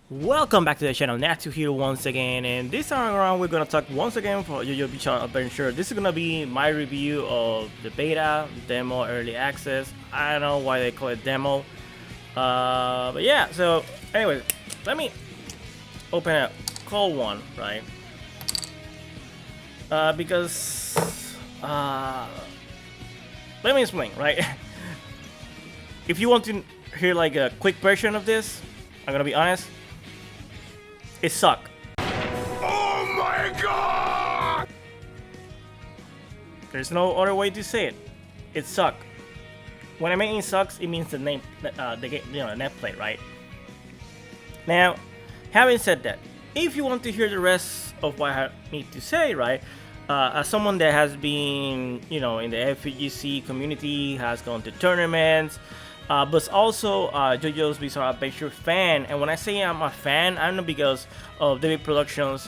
Welcome back to the channel, Natsu here once again, and this time around we're gonna talk once again for JoJo's Bizarre Adventure. This is gonna be my review of the beta, demo, early access. I don't know why they call it demo, but yeah. So, anyways, let me open a cold one, right? Because let me explain, right? If you want to hear like a quick version of this, I'm gonna be honest. It sucked. Oh my god! There's no other way to say it. It sucked. When I mean it sucks, it means the name, the game, net play, right? Now, having said that, if you want to hear the rest of what I need to say, right? As someone that has been, in the FGC community, has gone to tournaments, but also JoJo's Bizarre Adventure fan. And when I say I'm a fan, I'm not because of David Productions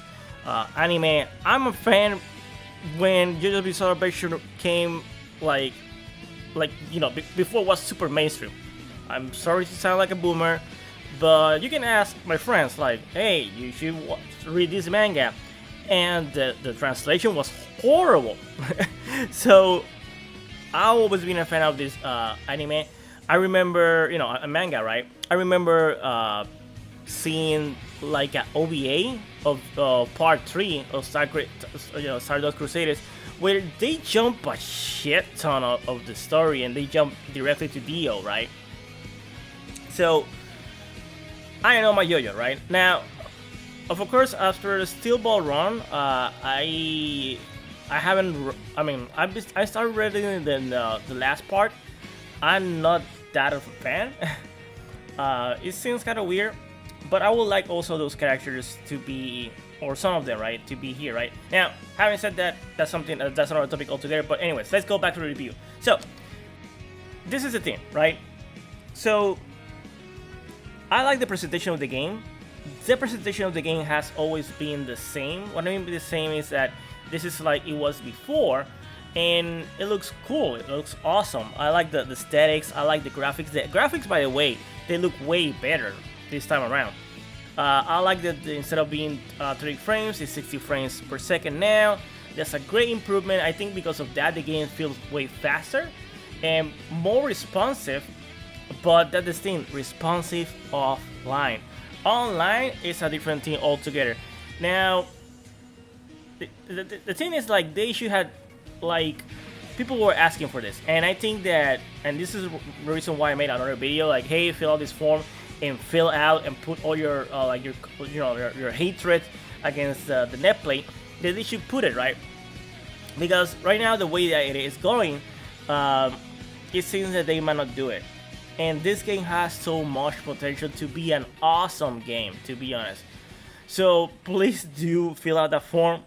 anime. I'm a fan when JoJo's Bizarre Adventure came, before it was super mainstream. I'm sorry to sound like a boomer, but you can ask my friends, like, hey, you should read this manga. And the translation was horrible. So I've always been a fan of this anime. I remember, a manga, right? I remember seeing like an OVA of part 3 of Stardust Crusaders, where they jump a shit ton of the story and they jump directly to Dio, right? So I know my JoJo, right? Now, of course, after the Steel Ball run, I haven't. I started reading the last part. I'm not that of a fan. It seems kind of weird, but I would like also those characters to be, or some of them, right, to be here, right? Now, having said that, that's another topic altogether. But anyways, let's go back to the review. So, this is the thing, right? So, I like the presentation of the game. The presentation of the game has always been the same. What I mean by the same is that this is like it was before, and it looks cool. It looks awesome. I like the aesthetics. I like the graphics. The graphics, by the way, they look way better this time around. I like that instead of being 30 frames, it's 60 frames per second now. That's a great improvement. I think because of that, the game feels way faster and more responsive. But that's the thing, responsive offline. Online is a different thing altogether. Now, the thing is, like, they should have, like, people were asking for this, and I think that, and this is the reason why I made another video, like, hey, fill out this form and fill out and put all your your hatred against the net play, that they should put it, right? Because right now the way that it is going, it seems that they might not do it. And this game has so much potential to be an awesome game, to be honest. So please do fill out that form.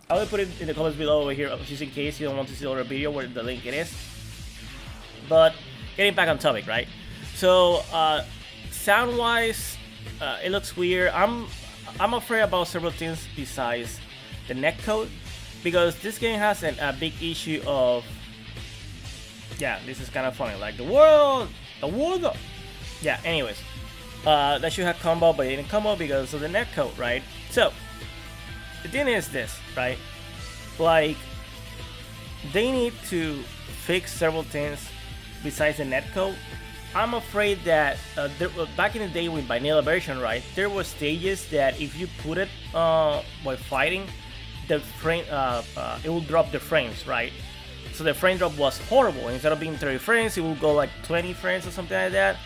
I will put it in the comments below over here, just in case you don't want to see the other video where the link it is. But getting back on topic, right? So sound-wise, it looks weird. I'm afraid about several things besides the netcode, because this game has a big issue of, yeah, this is kind of funny, like the world. Yeah, anyways, that should have combo, but it didn't combo because of the netcode, right? So the thing is this, right? Like, they need to fix several things besides the netcode. I'm afraid that back in the day with vanilla version, right, there were stages that if you put it while fighting, the frame it will drop the frames, right? So the frame drop was horrible. Instead of being 30 frames, it will go like 20 frames or something like that.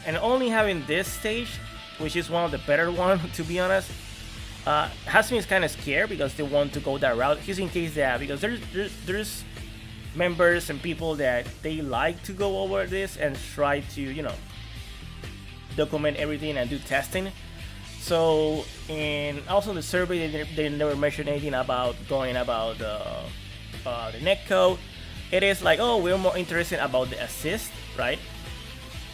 And only having this stage, which is one of the better ones, to be honest, has me kind of scared because they want to go that route. Just in case that, because there's members and people that they like to go over this and try to, document everything and do testing. So, and also the survey, they never mentioned anything about going about the netcode. It is like, oh, we're more interested about the assist, right?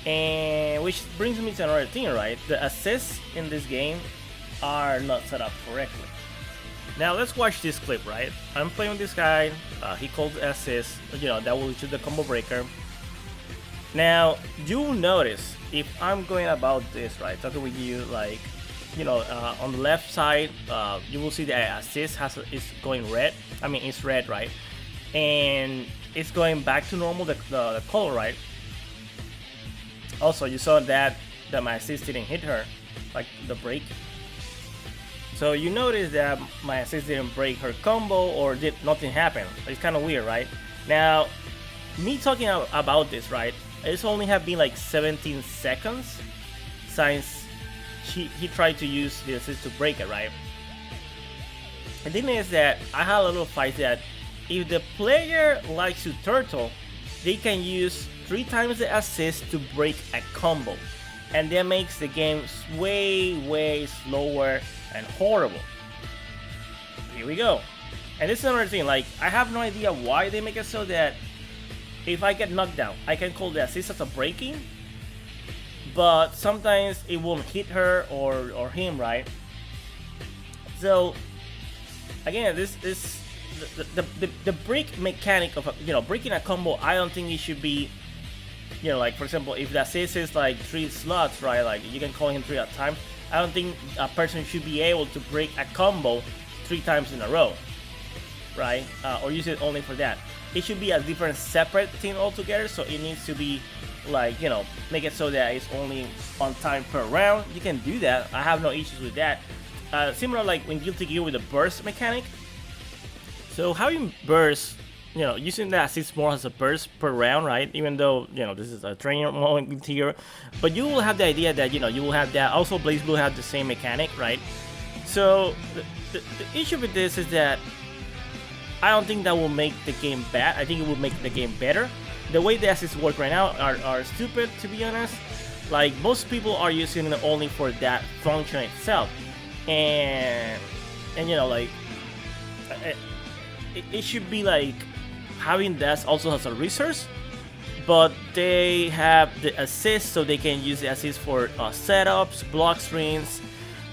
And which brings me to another thing, right? The assists in this game are not set up correctly. Now let's watch this clip, right? I'm playing with this guy. He called assist, that will do the combo breaker. Now you'll notice if I'm going about this right, talking with you, like, on the left side, you will see the assist is going red. I mean, it's red, right? And it's going back to normal, the color, right? Also, you saw that my assist didn't hit her, like the break. So you notice that my assist didn't break her combo, or did nothing happen. It's kind of weird, right? Now, me talking about this, right? It's only have been like 17 seconds since he tried to use the assist to break it, right? The thing is that I had a little fight that if the player likes to turtle, they can use 3 times the assist to break a combo, and that makes the game way slower and horrible. Here we go. And this is another thing, like, I have no idea why they make it so that if I get knocked down, I can call the assist as a breaking, but sometimes it won't hit her or him, right? So again, the break mechanic of breaking a combo, I don't think it should be, like, for example, if the assist is like 3 slots, right, like you can call him 3 at a time, I don't think a person should be able to break a combo 3 times in a row, right? Or use it only for that. It should be a different separate thing altogether, so it needs to be like, make it so that it's only on time per round. You can do that, I have no issues with that. Similar like when Guilty Gear with the burst mechanic. So having burst, using the assist more as a burst per round, right? Even though, this is a training mode in Guilty Gear, but you will have the idea that, you will have that. Also, BlazBlue have the same mechanic, right? So the issue with this is that I don't think that will make the game bad. I think it will make the game better. The way the assists work right now are stupid, to be honest. Like, most people are using it only for that function itself, and like, it should be like having that also as a resource, but they have the assist, so they can use the assist for setups, block screens,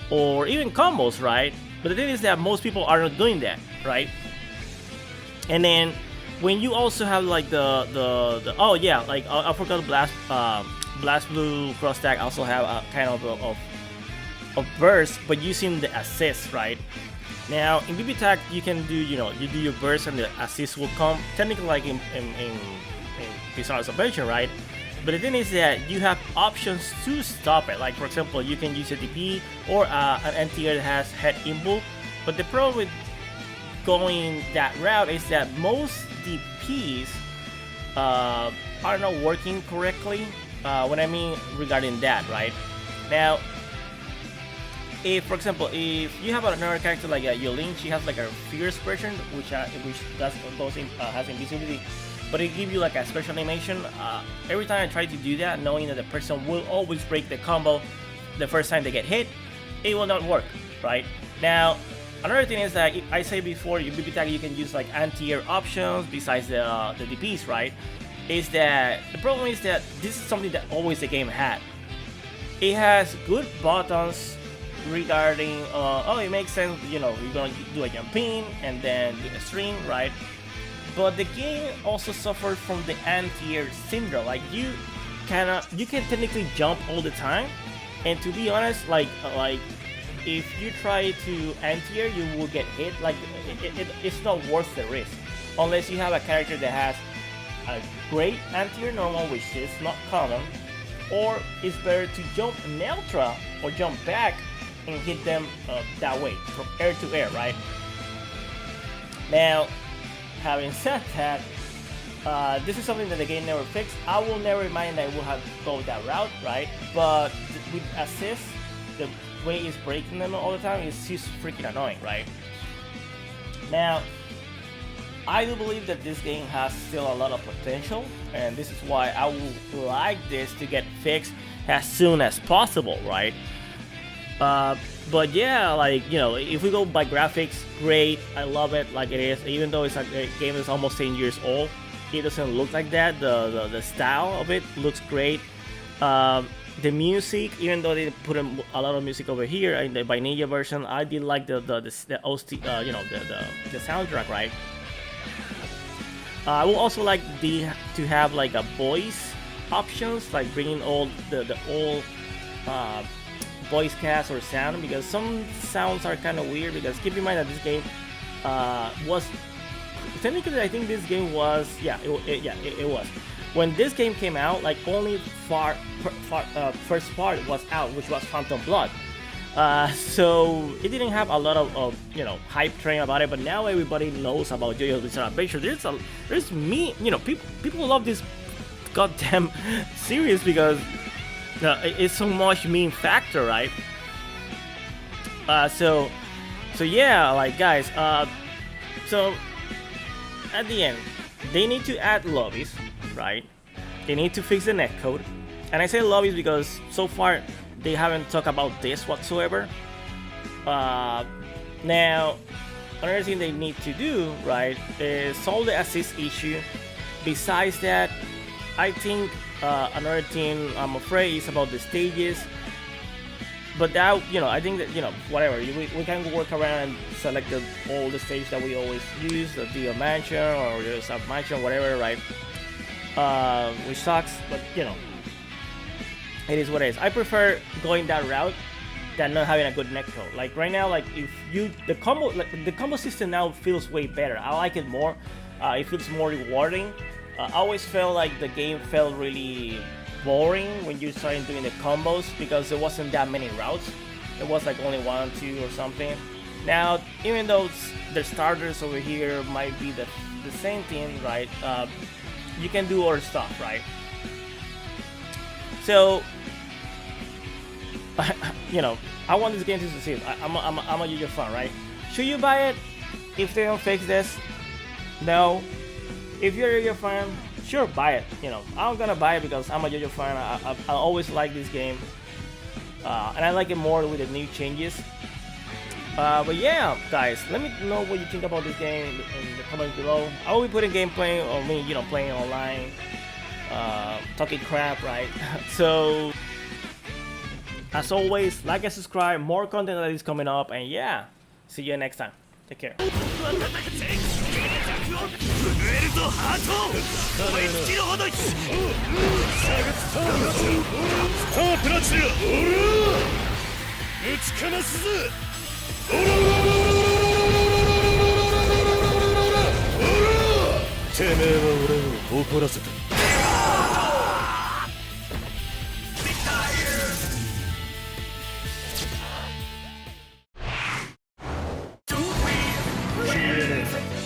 or even combos, right? But the thing is that most people are not doing that, right? And then when you also have like the oh yeah, like I forgot BlazBlue Cross Tag also have a kind of burst, but using the assist, right? Now in BB Tag you can do, you do your burst and the assist will come technically like in Bizarre's Adventure, right? But the thing is that you have options to stop it. Like, for example, you can use a DP or an anti-air that has head input. But the problem with going that route is that most DPs are not working correctly. What I mean regarding that, right? Now, if, for example, if you have another character like Yolene, she has like a fierce version, which has invisibility, but it gives you like a special animation. Every time I try to do that, knowing that the person will always break the combo the first time they get hit, it will not work, right? Now, another thing is that I say before, your BB Tag you can use like anti-air options besides the DPs, right? Is that the problem is that this is something that always the game had. It has good buttons regarding it makes sense, you're gonna do a jump in and then do a string, right? But the game also suffers from the anti-air syndrome. Like, you can technically jump all the time, and to be honest, like if you try to anti-air, you will get hit. Like, it's not worth the risk unless you have a character that has a great anti-air normal, which is not common, or it's better to jump neutral or jump back and hit them that way, from air to air, right? Now, having said that, this is something that the game never fixed. I will never mind that I will have to go that route, right? But with assist, the way it's breaking them all the time is just freaking annoying, right? Now, I do believe that this game has still a lot of potential, and this is why I would like this to get fixed as soon as possible, right? But yeah, like, if we go by graphics, great, I love it like it is. Even though it's a game that's almost 10 years old, it doesn't look like that. The style of it looks great. The music, even though they put a lot of music over here in the Vanilla version, I did like the OST, the soundtrack, right? I would also like to have like a voice options, like bringing all the old voice cast or sound, because some sounds are kind of weird. Because keep in mind that this game was technically, I think this game was, it was. When this game came out, like only first part was out, which was Phantom Blood. So it didn't have a lot of hype train about it, but now everybody knows about JoJo's Bizarre Adventure. There's me, people love this goddamn series because it's so much meme factor, right? So yeah, like guys, so at the end, they need to add lobbies, right? They need to fix the netcode, and I say lobbies because so far they haven't talked about this whatsoever. Now, another thing they need to do, right, is solve the assist issue. Besides that, I think another thing I'm afraid is about the stages. But that, I think that, whatever, we can work around and select all the stages that we always use, the mansion or the sub mansion, whatever, right? Which sucks, but it is what it is. I prefer going that route than not having a good netcode. Like right now, like if the combo system now feels way better. I like it more. It feels more rewarding. I always felt like the game felt really boring when you started doing the combos because there wasn't that many routes. It was like only 1, 2 or something. Now, even though the starters over here might be the same thing, right? You can do other stuff, right? So, I want this game to succeed. I'm a JoJo fan, right? Should you buy it if they don't fix this? No. If you're a JoJo fan, sure, buy it. I'm gonna buy it because I'm a JoJo fan. I always like this game, and I like it more with the new changes. But yeah, guys, let me know what you think about this game in the comments below. I will be putting gameplay or me, playing online, talking crap, right? So, as always, like and subscribe. More content that is coming up, and yeah, see you next time. Take care. てめえは俺を怒らせた。